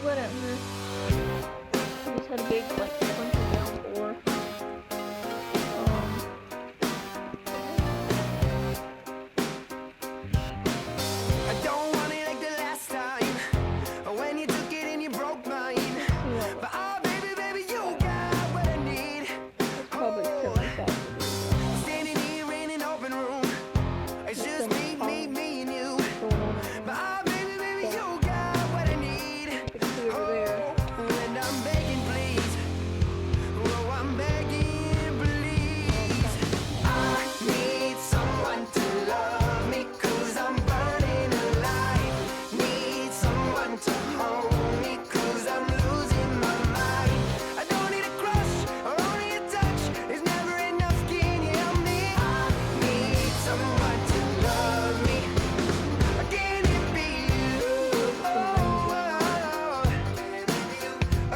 whatever. I just had a big like bunch of downpour. I don't want it like the last time when you took it and you broke mine. But oh baby, baby, you got what I need. Probably Standing here in an open room, it's just me and you. But oh baby, baby, you got what I need. And I'm begging, please. Oh, I'm begging, please. I need someone to love me, 'cause I'm burning alive. Need someone to hold me, 'cause I'm losing my mind. I don't need a crush or only a touch. It's never enough, can you help me? I need someone to love me. Can it be you? Oh, oh.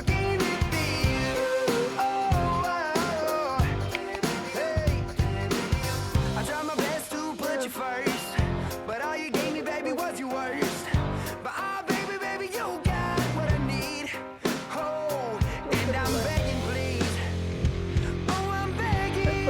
Can it be you? Oh, oh. Hey. I tried my best to put you first, but all you gave me, baby, was your worst. But oh, baby, baby, you got what I need. Oh, and I'm begging, please. Oh, I'm begging,